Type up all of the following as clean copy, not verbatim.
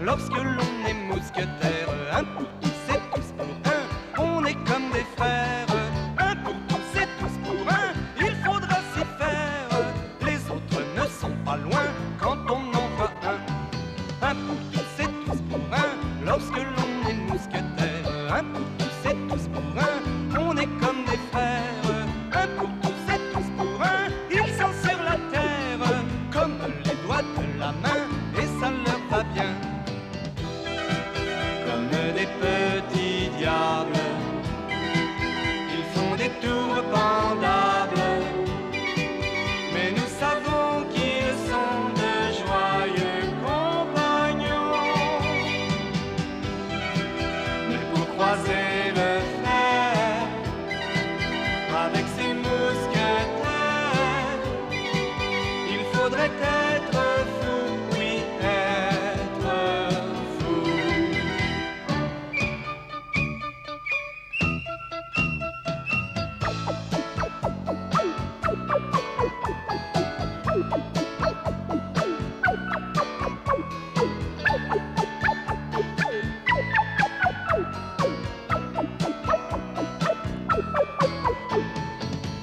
lorsque l'on est mousquetaire. Un pour tous et tous pour un, on est comme des frères. Un pour tous et tous pour un, il faudra s'y faire. Les autres ne sont pas loin quand on en voit un. Un pour tous et tous pour un, lorsque l'on est mousquetaire. Un pour tous et tous pour un, on est comme des frères. Un pour tous et tous pour un, ils sont sur la terre, comme les doigts de la main, et ça leur va bien. Comme des petits diables, ils font des tours pendables, mais nous savons qu'ils sont de joyeux compagnons. Mais pour croiser le fer avec ses mousquetaires, il faudrait être fou, oui, être fou.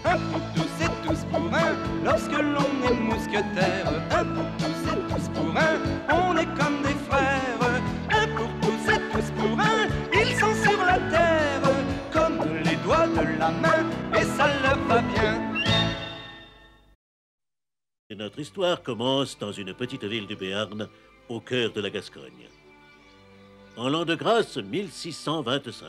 Un pour tous et tous pour un, lorsque l'on est mousquetaire. Un pour tous et tous pour un, on est comme des frères. Un pour tous et tous pour un, ils sont sur la terre, comme les doigts de la main, et ça leur va bien. Et notre histoire commence dans une petite ville du Béarn, au cœur de la Gascogne. En l'an de grâce 1625.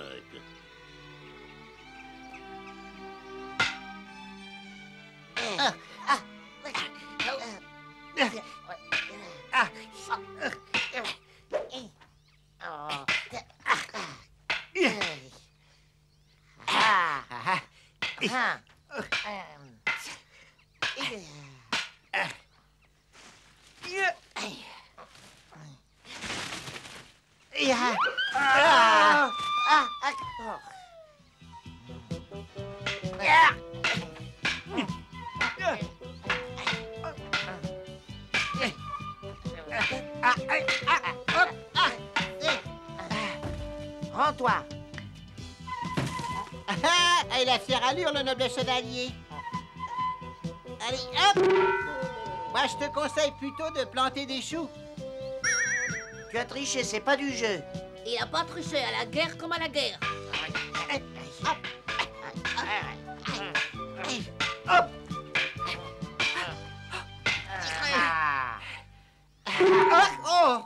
Rends-toi. Il a fière allure, le noble chevalier. Allez, hop! Moi, je te conseille plutôt de planter des choux. Tu as triché, c'est pas du jeu. Il a pas triché à la guerre comme à la guerre. Hop! Oh!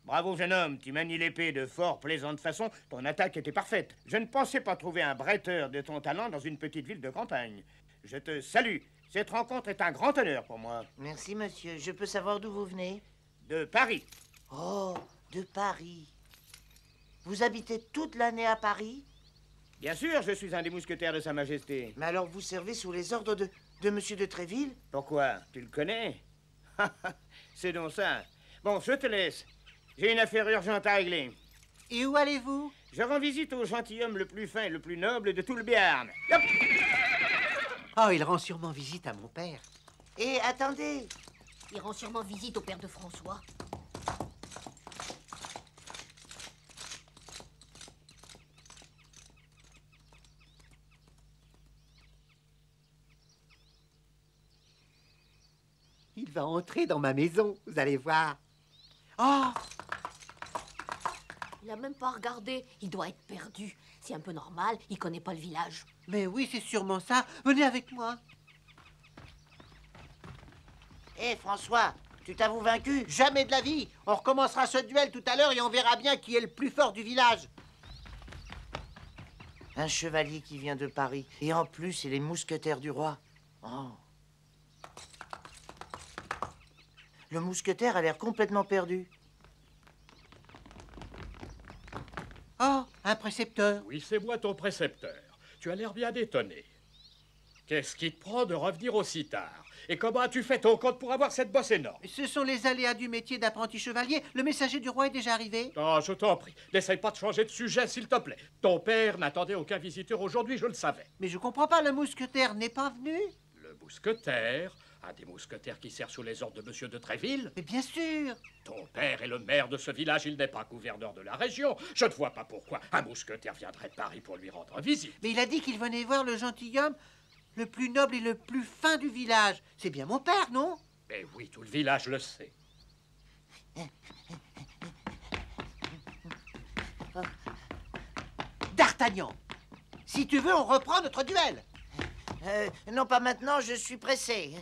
Bravo, jeune homme, tu manies l'épée de fort plaisante façon. Ton attaque était parfaite. Je ne pensais pas trouver un bretteur de ton talent dans une petite ville de campagne. Je te salue. Cette rencontre est un grand honneur pour moi. Merci, monsieur. Je peux savoir d'où vous venez? De Paris. Oh, de Paris. Vous habitez toute l'année à Paris? Bien sûr, je suis un des mousquetaires de Sa Majesté. Mais alors vous servez sous les ordres de monsieur de Tréville? Pourquoi? Tu le connais? C'est donc ça. Bon, je te laisse. J'ai une affaire urgente à régler. Et où allez-vous? Je rends visite au gentilhomme le plus fin et le plus noble de tout le Béarn. Hop! Oh, il rend sûrement visite à mon père. Et attendez. Il rend sûrement visite au père de François. Il va entrer dans ma maison, vous allez voir. Oh! Il a même pas regardé. Il doit être perdu. C'est un peu normal. Il connaît pas le village. Mais oui, c'est sûrement ça. Venez avec moi. Hé, François, tu t'avoues vaincu? Jamais de la vie. On recommencera ce duel tout à l'heure et on verra bien qui est le plus fort du village. Un chevalier qui vient de Paris. Et en plus, c'est les mousquetaires du roi. Oh. Le mousquetaire a l'air complètement perdu. Oh, un précepteur. Oui, c'est moi ton précepteur. Tu as l'air bien étonné. Qu'est-ce qui te prend de revenir aussi tard? Et comment as-tu fait ton compte pour avoir cette bosse énorme? Ce sont les aléas du métier d'apprenti chevalier. Le messager du roi est déjà arrivé. Oh, je t'en prie, n'essaye pas de changer de sujet, s'il te plaît. Ton père n'attendait aucun visiteur aujourd'hui, je le savais. Mais je comprends pas, le mousquetaire n'est pas venu. Le mousquetaire Un des mousquetaires qui sert sous les ordres de Monsieur de Tréville? Mais bien sûr. Ton père est le maire de ce village, il n'est pas gouverneur de la région. Je ne vois pas pourquoi un mousquetaire viendrait de Paris pour lui rendre visite. Mais il a dit qu'il venait voir le gentilhomme le plus noble et le plus fin du village. C'est bien mon père, non? Mais oui, tout le village le sait. D'Artagnan, si tu veux, on reprend notre duel. Non, pas maintenant, je suis pressé.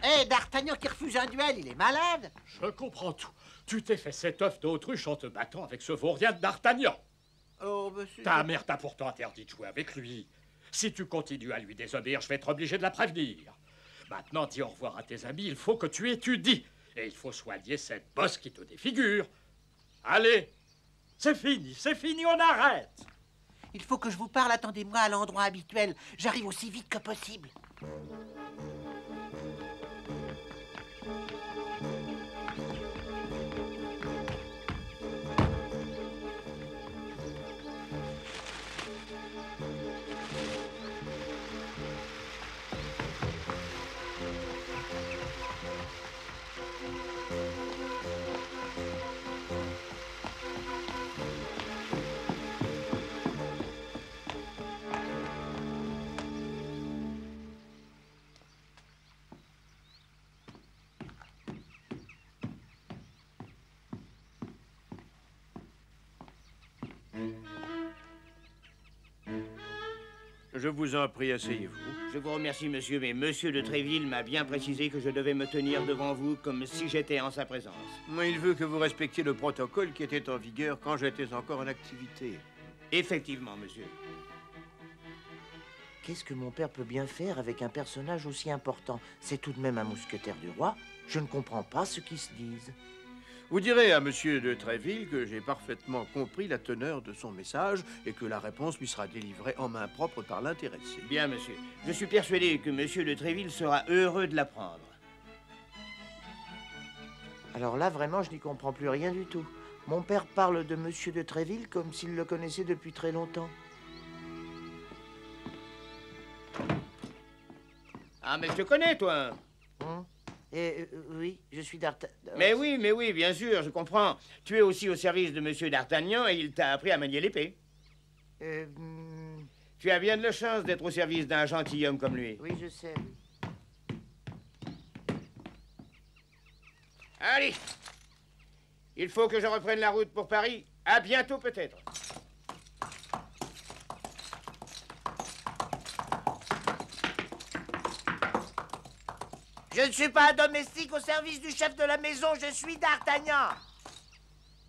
Hé, D'Artagnan qui refuse un duel, il est malade. Je comprends tout. Tu t'es fait cet œuf d'autruche en te battant avec ce vaurien de d'Artagnan. Oh, monsieur... Ta mère t'a pourtant interdit de jouer avec lui. Si tu continues à lui désobéir, je vais être obligé de la prévenir. Maintenant, dis au revoir à tes amis, il faut que tu étudies. Et il faut soigner cette bosse qui te défigure. Allez, c'est fini, on arrête. Il faut que je vous parle, attendez-moi à l'endroit habituel. J'arrive aussi vite que possible. Je vous en prie, asseyez-vous. Je vous remercie, monsieur, mais monsieur de Tréville m'a bien précisé que je devais me tenir devant vous comme si j'étais en sa présence. Moi, il veut que vous respectiez le protocole qui était en vigueur quand j'étais encore en activité. Effectivement, monsieur. Qu'est-ce que mon père peut bien faire avec un personnage aussi important? C'est tout de même un mousquetaire du roi. Je ne comprends pas ce qu'ils se disent. Vous direz à monsieur de Tréville que j'ai parfaitement compris la teneur de son message et que la réponse lui sera délivrée en main propre par l'intéressé. Bien, monsieur. Je suis persuadé que monsieur de Tréville sera heureux de l'apprendre. Alors là, vraiment, je n'y comprends plus rien du tout. Mon père parle de monsieur de Tréville comme s'il le connaissait depuis très longtemps. Ah, mais je te connais, toi. Oui, je suis d'Artagnan. Mais oui, bien sûr, je comprends. Tu es aussi au service de monsieur d'Artagnan et il t'a appris à manier l'épée. Tu as bien de la chance d'être au service d'un gentilhomme comme lui. Oui, je sais. Allez, il faut que je reprenne la route pour Paris. À bientôt peut-être. Je ne suis pas un domestique au service du chef de la maison, je suis d'Artagnan.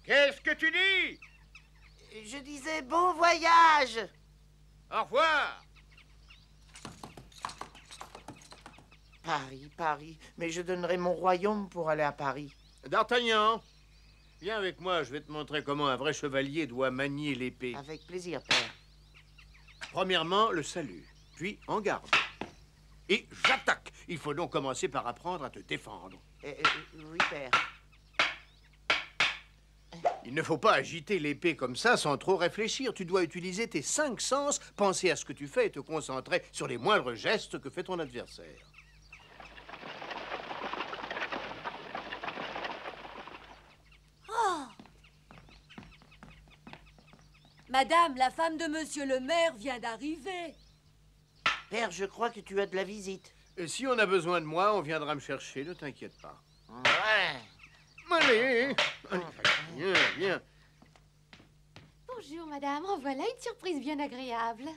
Qu'est-ce que tu dis? Je disais bon voyage. Au revoir. Paris, mais je donnerais mon royaume pour aller à Paris. D'Artagnan, viens avec moi, je vais te montrer comment un vrai chevalier doit manier l'épée. Avec plaisir, père. Premièrement, le salut, puis en garde. Et j'attaque. Il faut donc commencer par apprendre à te défendre. Oui, père. Il ne faut pas agiter l'épée comme ça sans trop réfléchir. Tu dois utiliser tes 5 sens, penser à ce que tu fais et te concentrer sur les moindres gestes que fait ton adversaire. Oh! Madame, la femme de monsieur le maire vient d'arriver. Père, je crois que tu as de la visite. Et si on a besoin de moi, on viendra me chercher, ne t'inquiète pas. Ouais. Allez, viens. Bonjour, madame. En voilà une surprise bien agréable.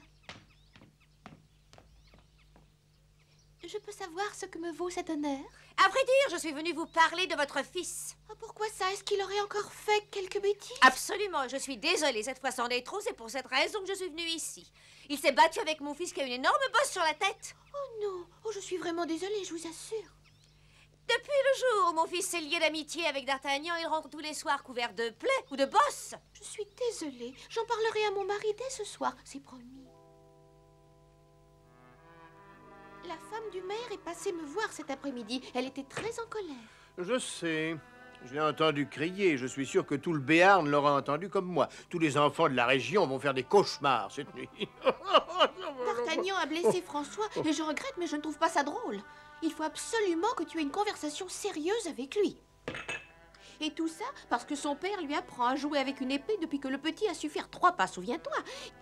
Je peux savoir ce que me vaut cet honneur? À vrai dire, je suis venue vous parler de votre fils. Ah, pourquoi ça? Est-ce qu'il aurait encore fait quelques bêtises? Absolument, je suis désolée. Cette fois, c'en est trop. C'est pour cette raison que je suis venue ici. Il s'est battu avec mon fils qui a une énorme bosse sur la tête. Oh non! Oh, je suis vraiment désolée, je vous assure. Depuis le jour où mon fils s'est lié d'amitié avec D'Artagnan, il rentre tous les soirs couvert de plaies ou de bosses. Je suis désolée. J'en parlerai à mon mari dès ce soir, c'est promis. La femme du maire est passée me voir cet après-midi. Elle était très en colère. Je sais. Je l'ai entendu crier. Je suis sûr que tout le Béarn l'aura entendu comme moi. Tous les enfants de la région vont faire des cauchemars cette nuit. D'Artagnan a blessé François et je regrette, mais je ne trouve pas ça drôle. Il faut absolument que tu aies une conversation sérieuse avec lui. Et tout ça parce que son père lui apprend à jouer avec une épée depuis que le petit a su faire 3 pas, souviens-toi.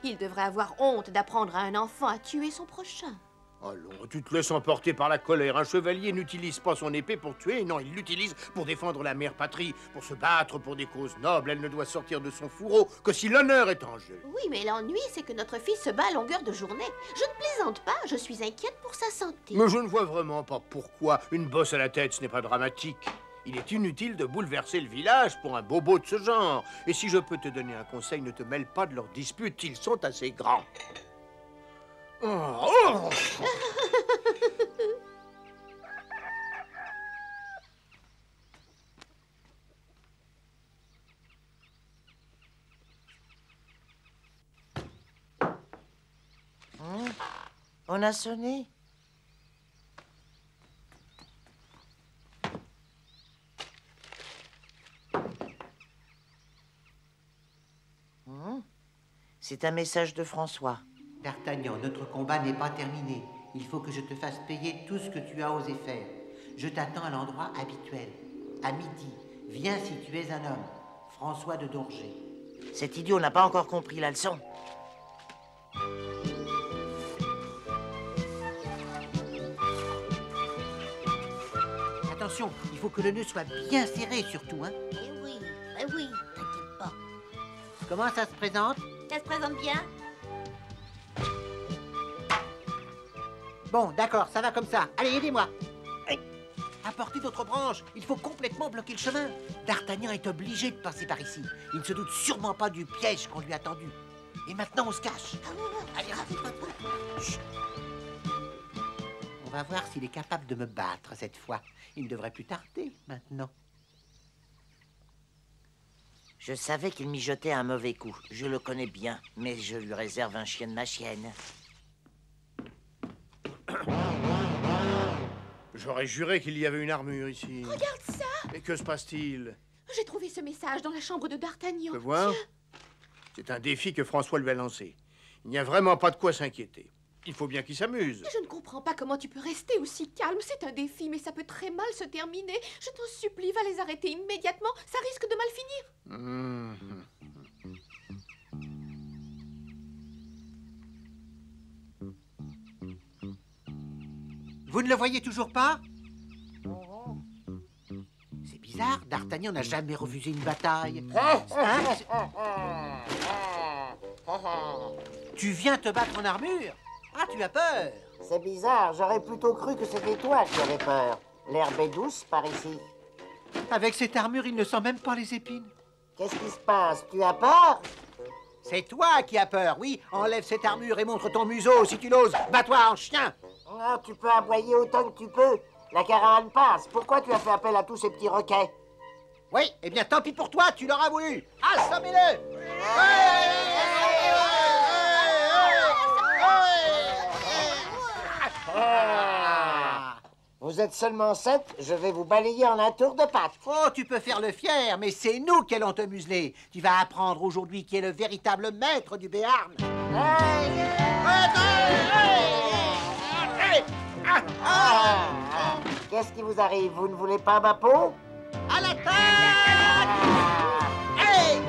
Il devrait avoir honte d'apprendre à un enfant à tuer son prochain. Allons, tu te laisses emporter par la colère. Un chevalier n'utilise pas son épée pour tuer, non, il l'utilise pour défendre la mère patrie, pour se battre pour des causes nobles. Elle ne doit sortir de son fourreau que si l'honneur est en jeu. Oui, mais l'ennui, c'est que notre fils se bat à longueur de journée. Je ne plaisante pas, je suis inquiète pour sa santé. Mais je ne vois vraiment pas pourquoi. Une bosse à la tête, ce n'est pas dramatique. Il est inutile de bouleverser le village pour un bobo de ce genre. Et si je peux te donner un conseil, ne te mêle pas de leurs disputes, ils sont assez grands. Oh. On a sonné. C'est un message de François. D'Artagnan, notre combat n'est pas terminé. Il faut que je te fasse payer tout ce que tu as osé faire. Je t'attends à l'endroit habituel. À midi. Viens si tu es un homme. François de Dorgé. Cet idiot n'a pas encore compris la leçon. Attention, il faut que le nœud soit bien serré surtout, hein. Eh oui, t'inquiète pas. Comment ça se présente? Ça se présente bien? Bon, d'accord, ça va comme ça. Allez, aidez-moi. Apportez d'autres branches. Il faut complètement bloquer le chemin. D'Artagnan est obligé de passer par ici. Il ne se doute sûrement pas du piège qu'on lui a tendu. Et maintenant, on se cache. Allez, rapide. Chut. On va voir s'il est capable de me battre cette fois. Il ne devrait plus tarder maintenant. Je savais qu'il mijotait un mauvais coup. Je le connais bien, mais je lui réserve un chien de ma chienne. J'aurais juré qu'il y avait une armure ici. Regarde ça! Et que se passe-t-il? J'ai trouvé ce message dans la chambre de D'Artagnan. Tu peux voir? C'est un défi que François lui a lancé. Il n'y a vraiment pas de quoi s'inquiéter. Il faut bien qu'il s'amuse. Je ne comprends pas comment tu peux rester aussi calme. C'est un défi, mais ça peut très mal se terminer. Je t'en supplie, va les arrêter immédiatement. Ça risque de mal finir. Vous ne le voyez toujours pas? C'est bizarre, D'Artagnan n'a jamais refusé une bataille. Tu viens te battre en armure? Ah, tu as peur? C'est bizarre, j'aurais plutôt cru que c'était toi qui avais peur. L'herbe est douce par ici. Avec cette armure, il ne sent même pas les épines. Qu'est-ce qui se passe? Tu as peur? C'est toi qui as peur, oui. Enlève cette armure et montre ton museau si tu l'oses. Bats-toi en chien. Oh, tu peux aboyer autant que tu peux. La caravane passe. Pourquoi tu as fait appel à tous ces petits requins? Oui, eh bien tant pis pour toi, tu l'auras voulu. Assommez-le! Vous êtes seulement 7, je vais vous balayer en un tour de patte. Oh, tu peux faire le fier, mais c'est nous qui allons te museler. Tu vas apprendre aujourd'hui qui est le véritable maître du Béarn. Qu'est-ce qui vous arrive? Vous ne voulez pas ma peau? À l'attaque! Hey!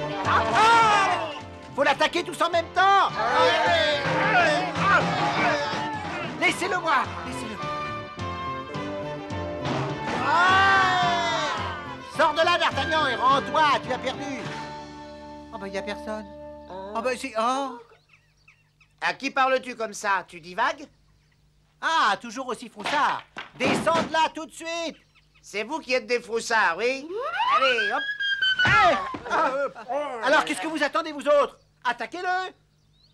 Faut l'attaquer tous en même temps! Laissez-le moi! Laissez-le! Sors de là, D'Artagnan, et rends-toi, tu as perdu! Oh, bah, il n'y a personne. Oh, bah, c'est... Oh! À qui parles-tu comme ça? Tu divagues? Ah, toujours aussi froussard! Descends de là tout de suite! C'est vous qui êtes des froussards, oui? Allez, hop! Hey! Alors, qu'est-ce que vous attendez, vous autres? Attaquez-le!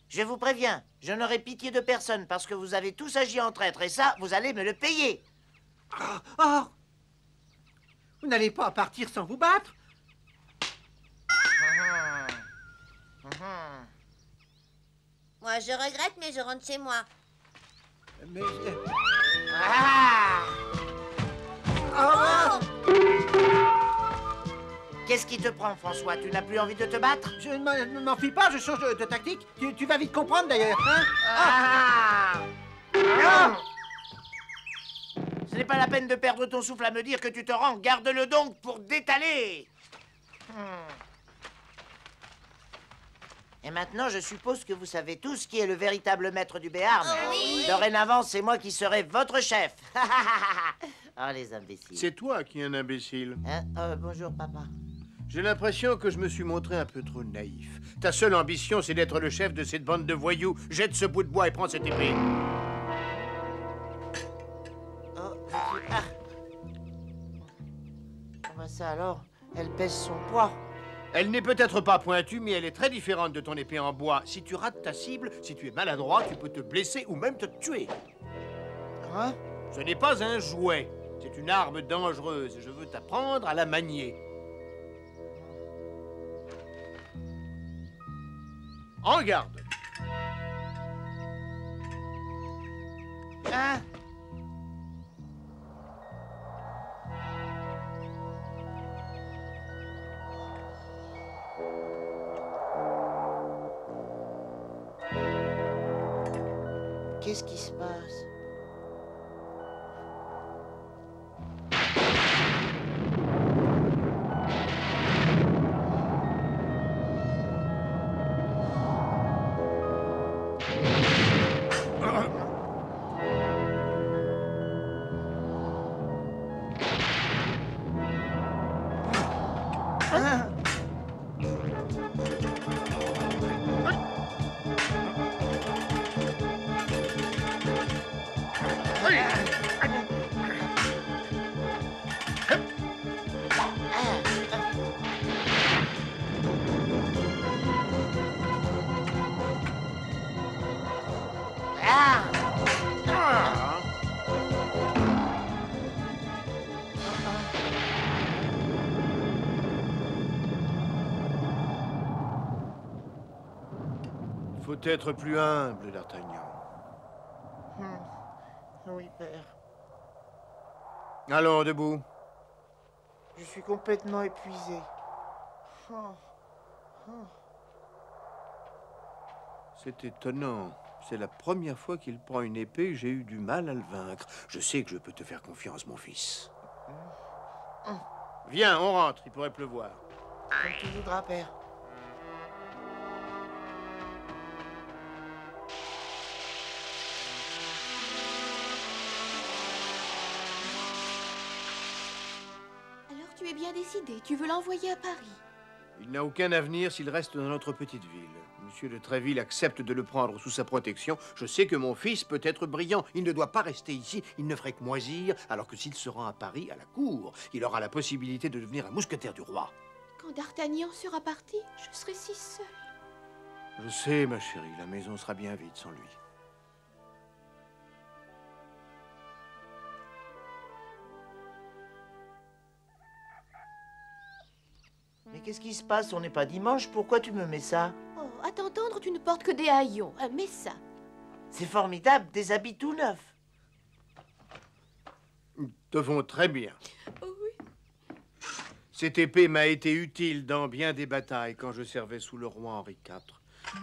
Je vous préviens, je n'aurai pitié de personne parce que vous avez tous agi en traître et ça, vous allez me le payer. Oh! Vous n'allez pas partir sans vous battre? Moi, je regrette, mais je rentre chez moi. Mais... Qu'est-ce qui te prend, François? Tu n'as plus envie de te battre? Je ne m'enfuis pas, je change de tactique. Tu vas vite comprendre, d'ailleurs. Hein? Ce n'est pas la peine de perdre ton souffle à me dire que tu te rends. Garde-le donc pour détaler. Et maintenant, je suppose que vous savez tous qui est le véritable maître du Béarn. Oui. Dorénavant, c'est moi qui serai votre chef. Oh, les imbéciles. C'est toi qui es un imbécile. Hein? Bonjour, papa. J'ai l'impression que je me suis montré un peu trop naïf. Ta seule ambition, c'est d'être le chef de cette bande de voyous. Jette ce bout de bois et prends cette épée. Comment ça alors? Elle pèse son poids. Elle n'est peut-être pas pointue, mais elle est très différente de ton épée en bois. Si tu rates ta cible, si tu es maladroit, tu peux te blesser ou même te tuer. Hein? Ce n'est pas un jouet. C'est une arme dangereuse et je veux t'apprendre à la manier. En garde. Hein? Qu'est-ce qui se passe? Faut être plus humble, d'Artagnan. Oui, père. Allons, debout. Je suis complètement épuisé. C'est étonnant. C'est la première fois qu'il prend une épée et j'ai eu du mal à le vaincre. Je sais que je peux te faire confiance, mon fils. Viens, on rentre. Il pourrait pleuvoir. Comme tu voudras, père. Alors tu es bien décidé, tu veux l'envoyer à Paris. Il n'a aucun avenir s'il reste dans notre petite ville. Monsieur de Tréville accepte de le prendre sous sa protection. Je sais que mon fils peut être brillant. Il ne doit pas rester ici. Il ne ferait que moisir. Alors que s'il se rend à Paris, à la cour, il aura la possibilité de devenir un mousquetaire du roi. Quand D'Artagnan sera parti, je serai si seule. Je sais, ma chérie. La maison sera bien vide sans lui. Mais qu'est-ce qui se passe? On n'est pas dimanche. Pourquoi tu me mets ça? Oh, à t'entendre, tu ne portes que des haillons. Mets ça. C'est formidable, des habits tout neufs. Ils te vont très bien. Oh oui. Cette épée m'a été utile dans bien des batailles quand je servais sous le roi Henri IV.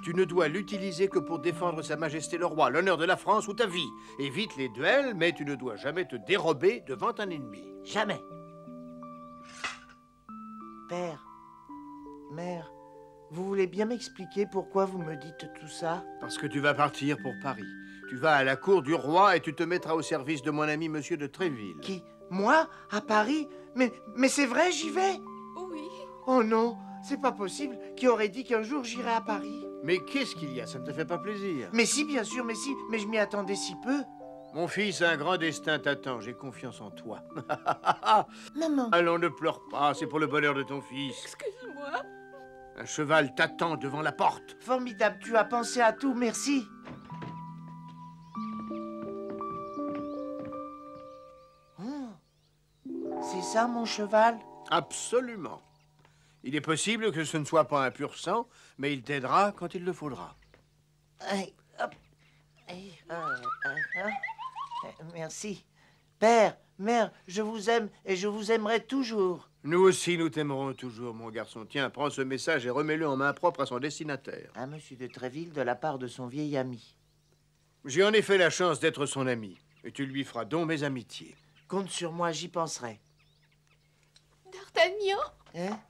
Tu ne dois l'utiliser que pour défendre Sa Majesté le roi, l'honneur de la France ou ta vie. Évite les duels, mais tu ne dois jamais te dérober devant un ennemi. Jamais. Père, mère, vous voulez bien m'expliquer pourquoi vous me dites tout ça? Parce que tu vas partir pour Paris. Tu vas à la cour du roi et tu te mettras au service de mon ami Monsieur de Tréville. Qui? Moi? À Paris? Mais c'est vrai, j'y vais? Oui. Oh non, c'est pas possible. Qui aurait dit qu'un jour j'irais à Paris? Mais qu'est-ce qu'il y a? Ça ne te fait pas plaisir? Mais si, bien sûr, mais si. Mais je m'y attendais si peu. Mon fils, un grand destin t'attend. J'ai confiance en toi. Maman. Allons, ne pleure pas. C'est pour le bonheur de ton fils. Excuse-moi. Un cheval t'attend devant la porte. Formidable, tu as pensé à tout, merci. C'est ça, mon cheval? Absolument. Il est possible que ce ne soit pas un pur sang, mais il t'aidera quand il le faudra. Merci. Père, mère, je vous aime et je vous aimerai toujours. Nous aussi, nous t'aimerons toujours, mon garçon. Tiens, prends ce message et remets-le en main propre à son destinataire. À Monsieur de Tréville, de la part de son vieil ami. J'ai en effet la chance d'être son ami, et tu lui feras don mes amitiés. Compte sur moi, j'y penserai. D'Artagnan, Hein?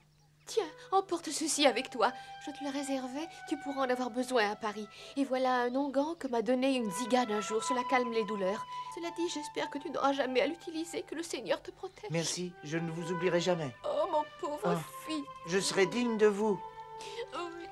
tiens, emporte ceci avec toi. Je te le réservais, tu pourras en avoir besoin à Paris. Et voilà un onguent que m'a donné une zigane un jour, cela calme les douleurs. Cela dit, j'espère que tu n'auras jamais à l'utiliser, que le Seigneur te protège. Merci, je ne vous oublierai jamais. Oh, mon pauvre fils. Je serai digne de vous. Oui.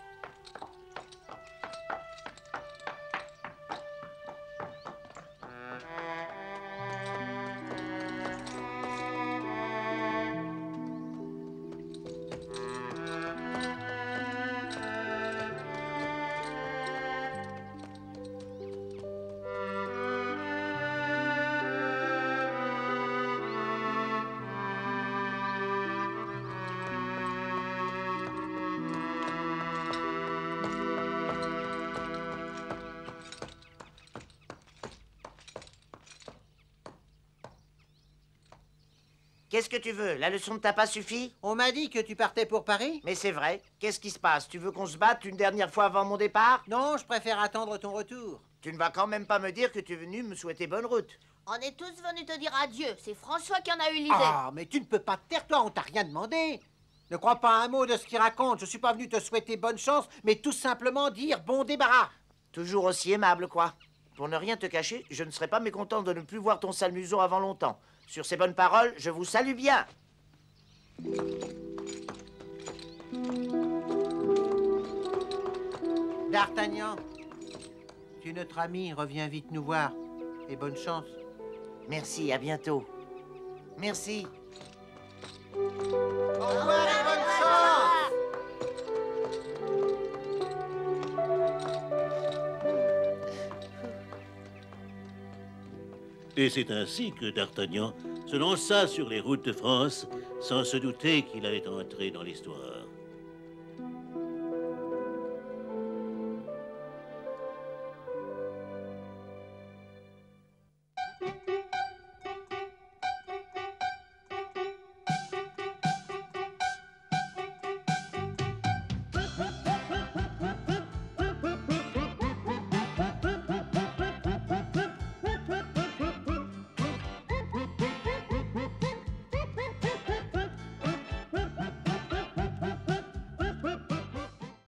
Qu'est-ce que tu veux? La leçon ne t'a pas suffi? On m'a dit que tu partais pour Paris. Mais c'est vrai. Qu'est-ce qui se passe? Tu veux qu'on se batte une dernière fois avant mon départ? Non, je préfère attendre ton retour. Tu ne vas quand même pas me dire que tu es venu me souhaiter bonne route. On est tous venus te dire adieu. C'est François qui en a eu l'idée. Ah, mais tu ne peux pas te taire, toi, on t'a rien demandé. Ne crois pas un mot de ce qu'il raconte. Je suis pas venu te souhaiter bonne chance, mais tout simplement dire bon débarras. Toujours aussi aimable, quoi. Pour ne rien te cacher, je ne serais pas mécontent de ne plus voir ton sale museau avant longtemps. Sur ces bonnes paroles, je vous salue bien. D'Artagnan, tu es notre ami, reviens vite nous voir. Et bonne chance. Merci, à bientôt. Merci. Au revoir et bonne chance. Et c'est ainsi que d'Artagnan se lança sur les routes de France sans se douter qu'il allait entrer dans l'histoire.